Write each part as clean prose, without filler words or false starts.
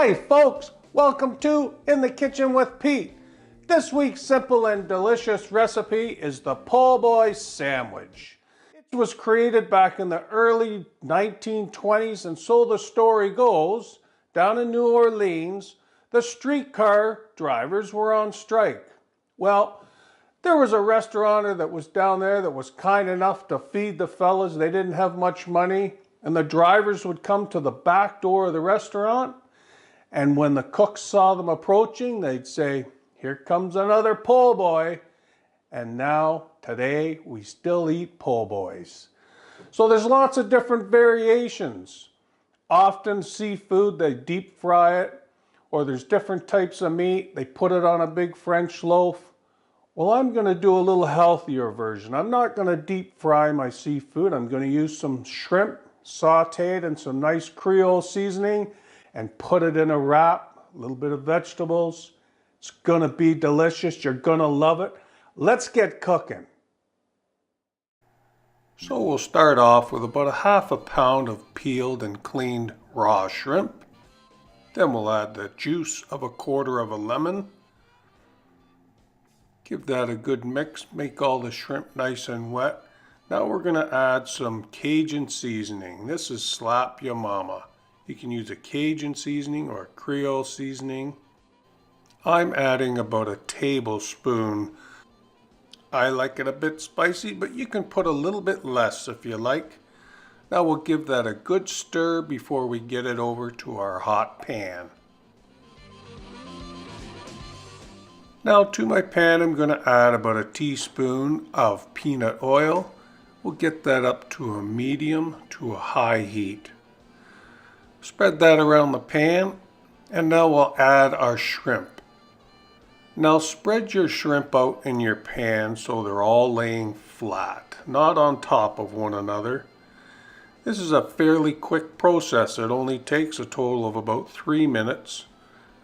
Hi folks, welcome to In the Kitchen with Pete. This week's simple and delicious recipe is the po' boy sandwich. It was created back in the early 1920s, and so the story goes, down in New Orleans, the streetcar drivers were on strike. Well, there was a restaurateur that was down there that was kind enough to feed the fellas. They didn't have much money, and the drivers would come to the back door of the restaurant, and when the cooks saw them approaching, they'd say, "Here comes another po' boy." And now, today, we still eat po' boys. So there's lots of different variations. Often seafood, they deep fry it, or there's different types of meat. They put it on a big French loaf. Well, I'm going to do a little healthier version. I'm not going to deep fry my seafood. I'm going to use some shrimp sauteed in some nice Creole seasoning and put it in a wrap, a little bit of vegetables. It's gonna be delicious, you're gonna love it. Let's get cooking. So we'll start off with about a half a pound of peeled and cleaned raw shrimp. Then we'll add the juice of a quarter of a lemon. Give that a good mix, make all the shrimp nice and wet. Now we're gonna add some Cajun seasoning. This is Slap Ya Mama. You can use a Cajun seasoning or a Creole seasoning. I'm adding about a tablespoon. I like it a bit spicy, but you can put a little bit less if you like. Now we'll give that a good stir before we get it over to our hot pan. Now to my pan, I'm going to add about a teaspoon of peanut oil. We'll get that up to a medium to a high heat. Spread that around the pan, and now we'll add our shrimp. Now spread your shrimp out in your pan so they're all laying flat, not on top of one another. This is a fairly quick process. It only takes a total of about 3 minutes.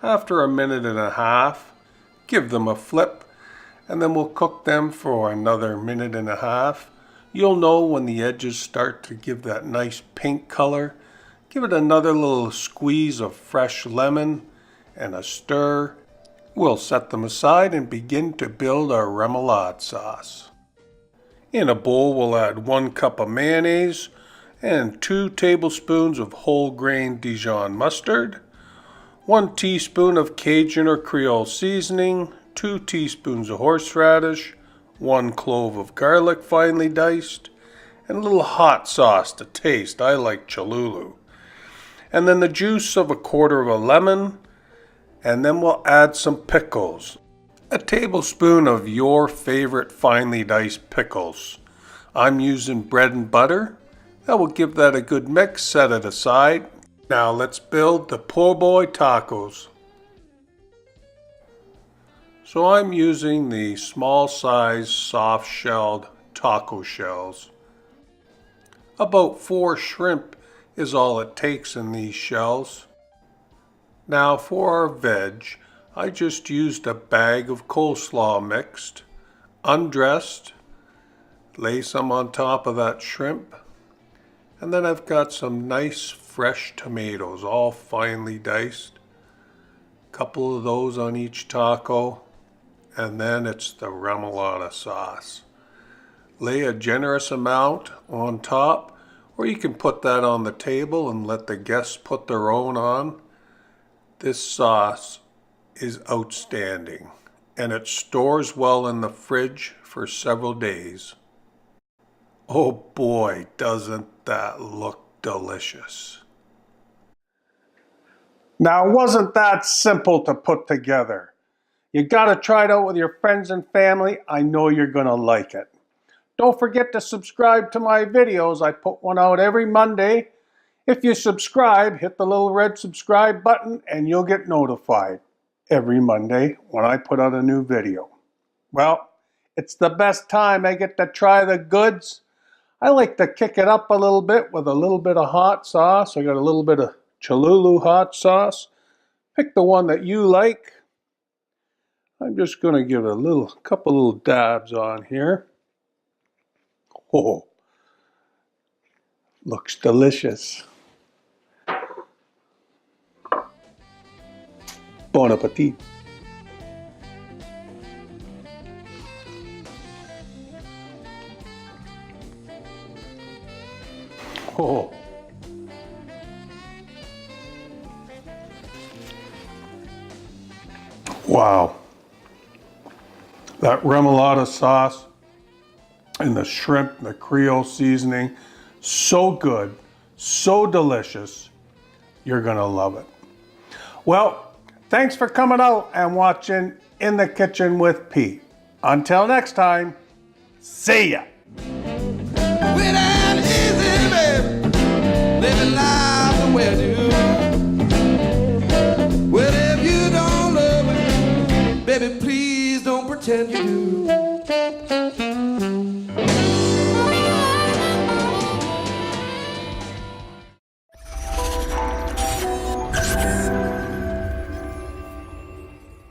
After a minute and a half, give them a flip, and then we'll cook them for another minute and a half. You'll know when the edges start to give that nice pink color. Give it another little squeeze of fresh lemon and a stir. We'll set them aside and begin to build our remoulade sauce. In a bowl, we'll add 1 cup of mayonnaise and 2 tablespoons of whole grain Dijon mustard, 1 teaspoon of Cajun or Creole seasoning, 2 teaspoons of horseradish, 1 clove of garlic finely diced, and a little hot sauce to taste. I like Cholulu. And then the juice of a quarter of a lemon, and then we'll add some pickles. A tablespoon of your favorite finely diced pickles. I'm using bread and butter. I will give that a good mix, set it aside. Now let's build the po' boy tacos. So I'm using the small size soft shelled taco shells. About 4 shrimp is all it takes in these shells. Now for our veg, I just used a bag of coleslaw mixed, undressed, lay some on top of that shrimp, and then I've got some nice fresh tomatoes, all finely diced. A couple of those on each taco, and then it's the remoulade sauce. Lay a generous amount on top, or you can put that on the table and let the guests put their own on. This sauce is outstanding, and it stores well in the fridge for several days. Oh boy, doesn't that look delicious. Now, wasn't that simple to put together? You gotta try it out with your friends and family. I know you're gonna like it. Don't forget to subscribe to my videos. I put one out every Monday. If you subscribe, hit the little red subscribe button and you'll get notified every Monday when I put out a new video. Well, it's the best time I get to try the goods. I like to kick it up a little bit with a little bit of hot sauce. I got a little bit of Cholulu hot sauce. Pick the one that you like. I'm just going to give it a couple little dabs on here. Oh, looks delicious. Bon appetit. Oh. Wow. That remoulade sauce and the shrimp, the Creole seasoning, so good, so delicious. You're gonna love it. Well, thanks for coming out and watching In the Kitchen with Pete. Until next time, see ya. When I'm easy, baby, living life the way I do. Well, if you don't love me, baby, please don't pretend you do.